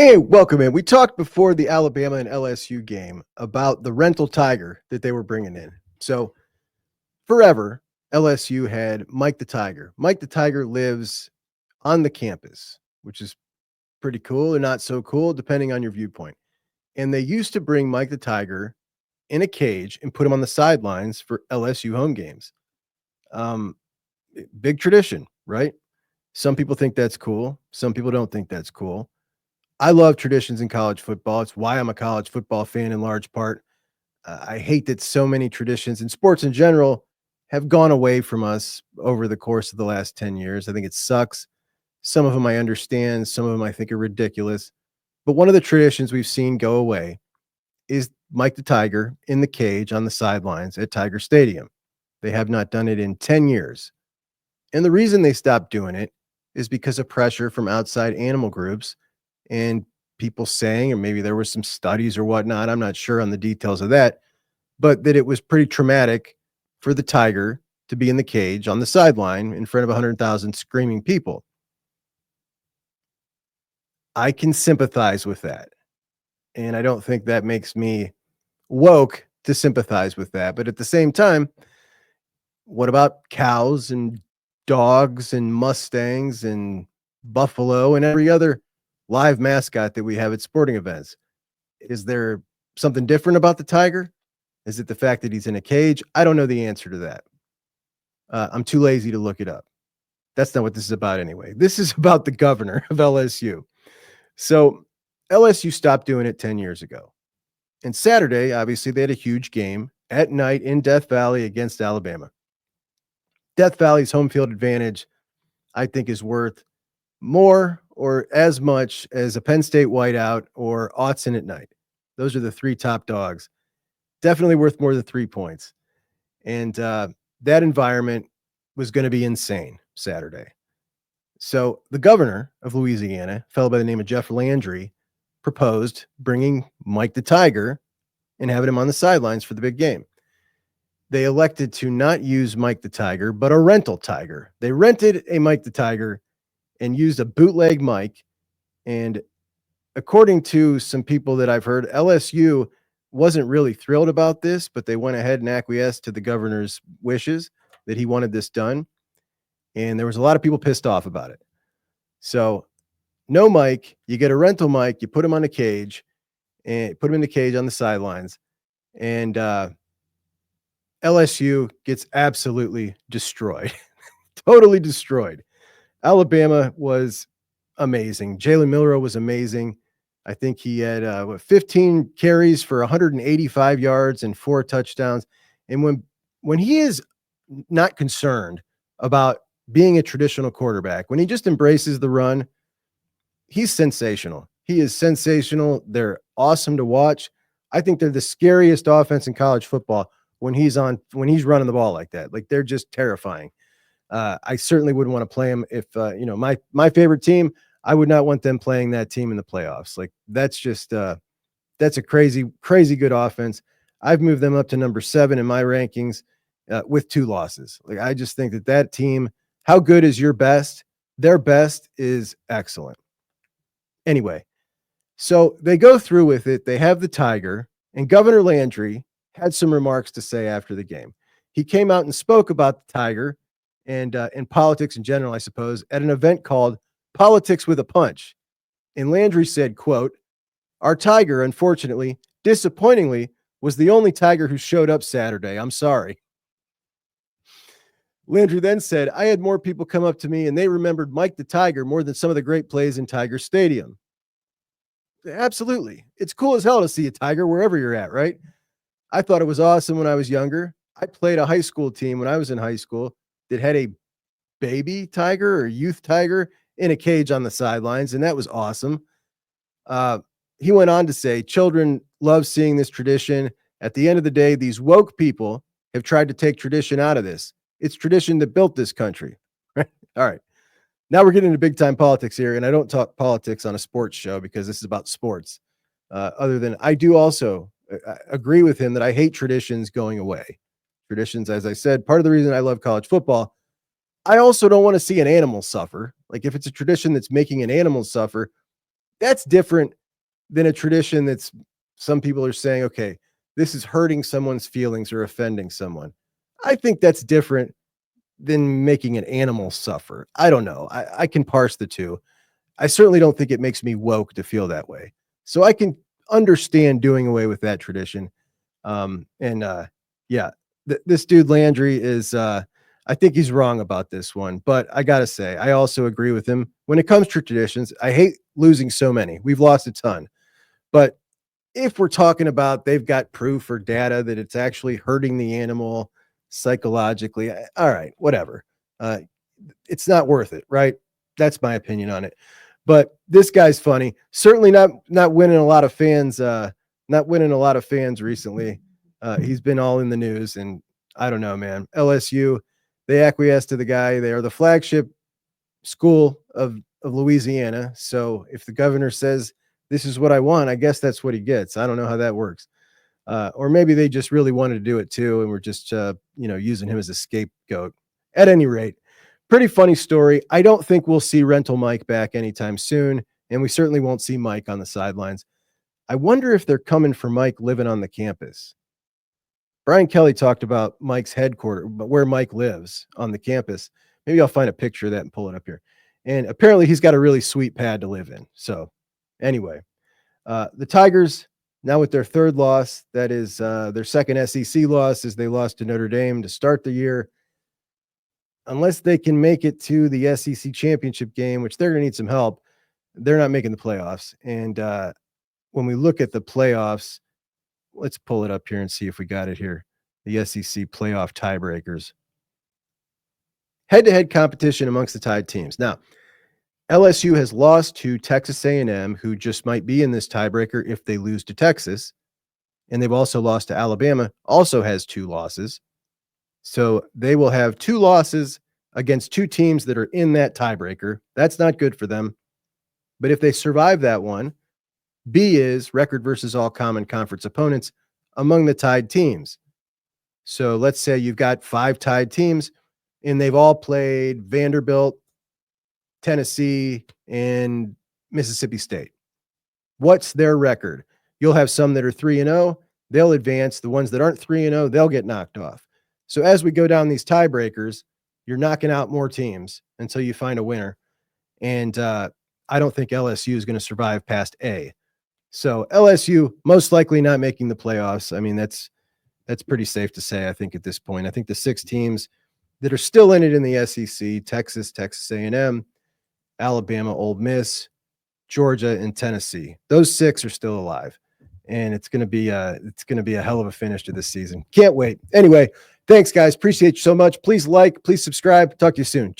Hey, welcome in. We talked before the Alabama and LSU game about the rental tiger that they were bringing in. So forever, LSU had Mike the Tiger. Mike the Tiger lives on the campus, which is pretty cool or not so cool, depending on your viewpoint. And they used to bring Mike the Tiger in a cage and put him on the sidelines for LSU home games. Um, Big tradition, right? Some people think that's cool. Some people don't think that's cool. I love traditions in college football. It's why I'm a college football fan in large part. I hate that so many traditions in sports in general have gone away from us over the course of the last 10 years. I think it sucks. Some of them I understand, some of them I think are ridiculous. But one of the traditions we've seen go away is Mike the Tiger in the cage on the sidelines at Tiger Stadium. They have not done it in 10 years. And the reason they stopped doing it is because of pressure from outside animal groups and people saying, or maybe there were some studies or whatnot, I'm not sure on the details of that, but that it was pretty traumatic for the tiger to be in the cage on the sideline in front of 100,000 screaming people. I can sympathize with that. And I don't think that makes me woke to sympathize with that. But at the same time, what about cows and dogs and mustangs and buffalo and every other live mascot that we have at sporting events? Is there something different about the tiger? Is it the fact that he's in a cage? I don't know the answer to that. I'm too lazy to look it up. That's not what this is about anyway. This is about the governor of LSU. So LSU stopped doing it 10 years ago. And Saturday, obviously, they had a huge game at night in Death Valley against Alabama. Death Valley's home field advantage, I think, is worth more or as much as a Penn State whiteout or Autzen at night. Those are the three top dogs. Definitely worth more than 3 points. And that environment was going to be insane Saturday. So the governor of Louisiana, a fellow by the name of Jeff Landry, proposed bringing Mike the Tiger and having him on the sidelines for the big game. They elected to not use Mike the Tiger, but a rental tiger. They rented a Mike the Tiger and used a bootleg mic. And according to some people that I've heard, LSU wasn't really thrilled about this, but they went ahead and acquiesced to the governor's wishes that he wanted this done. And there was a lot of people pissed off about it. So no mic, you get a rental mic, you put him on a cage and put him in the cage on the sidelines. And LSU gets absolutely destroyed, totally destroyed. Alabama was amazing. Jalen Milroe was amazing. I think he had 15 carries for 185 yards and 4 touchdowns. And when he is not concerned about being a traditional quarterback, when he just embraces the run, he's sensational. He is sensational. They're awesome to watch. I think they're the scariest offense in college football when he's running the ball like that. Like, they're just terrifying. I certainly wouldn't want to play him if my favorite team, I would not want them playing that team in the playoffs. Like, that's just that's a crazy good offense. I've moved them up to number 7 in my rankings with 2 losses. Like, I just think that team, how good is your best? Their best is excellent. Anyway, so they go through with it. They have the Tiger, and Governor Landry had some remarks to say after the game. He came out and spoke about the Tiger and in politics in general, I suppose, at an event called Politics with a Punch. And Landry said, quote, "Our Tiger, unfortunately, disappointingly, was the only Tiger who showed up Saturday. I'm sorry." Landry then said, "I had more people come up to me and they remembered Mike the Tiger more than some of the great plays in Tiger Stadium." Absolutely. It's cool as hell to see a Tiger wherever you're at, right? I thought it was awesome when I was younger. I played a high school team when I was in high school that had a baby tiger or youth tiger in a cage on the sidelines, and that was awesome. He went on to say, "Children love seeing this tradition. At the end of the day, these woke people have tried to take tradition out of this. It's tradition that built this country." All right. Now we're getting into big time politics here, and I don't talk politics on a sports show because this is about sports. Other than I do also agree with him that I hate traditions going away. Traditions, as I said, part of the reason I love college football. I also don't want to see an animal suffer. Like, if it's a tradition that's making an animal suffer, That's different than a tradition that's some people are saying, okay, this is hurting someone's feelings or offending someone. I think that's different than making an animal suffer. I don't know. I can parse the two. I certainly don't think it makes me woke to feel that way. So I can understand doing away with that tradition. And yeah, this dude Landry is I think he's wrong about this one, but I gotta say, I also agree with him. When it comes to traditions, I hate losing so many. We've lost a ton. But if we're talking about they've got proof or data that it's actually hurting the animal psychologically, all right, whatever. Uh, it's not worth it, right? That's my opinion on it. But this guy's funny. Certainly not winning a lot of fans. Not winning a lot of fans recently. He's been all in the news, and I don't know, man. LSU, they acquiesce to the guy. They are the flagship school of Louisiana. So if the governor says this is what I want, I guess that's what he gets. I don't know how that works. Or maybe they just really wanted to do it too, and we're just using him as a scapegoat. At any rate, pretty funny story. I don't think we'll see Rental Mike back anytime soon, and we certainly won't see Mike on the sidelines. I wonder if they're coming for Mike living on the campus. Brian Kelly talked about Mike's headquarters, but where Mike lives on the campus. Maybe I'll find a picture of that and pull it up here. And apparently he's got a really sweet pad to live in. So anyway, the Tigers, now with their third loss, that is their second SEC loss, as they lost to Notre Dame to start the year. Unless they can make it to the SEC championship game, which they're going to need some help, they're not making the playoffs. And when we look at the playoffs, let's pull it up here and see if we got it here. The SEC playoff tiebreakers. Head-to-head competition amongst the tied teams. Now, LSU has lost to Texas A&M, who just might be in this tiebreaker if they lose to Texas. And they've also lost to Alabama, also has 2 losses. So they will have 2 losses against 2 teams that are in that tiebreaker. That's not good for them. But if they survive that one, B is record versus all common conference opponents among the tied teams. So let's say you've got 5 tied teams, and they've all played Vanderbilt, Tennessee, and Mississippi State. What's their record? You'll have some that are 3-0. They'll advance. The ones that aren't 3-0, they'll get knocked off. So as we go down these tiebreakers, you're knocking out more teams until you find a winner. And I don't think LSU is going to survive past A. So LSU most likely not making the playoffs. I mean, that's pretty safe to say, I think, at this point. I think the 6 teams that are still in it in the SEC, Texas, Texas A&M, Alabama, Ole Miss, Georgia, and Tennessee. Those 6 are still alive. And it's going to be a hell of a finish to this season. Can't wait. Anyway, thanks, guys. Appreciate you so much. Please like, please subscribe. Talk to you soon.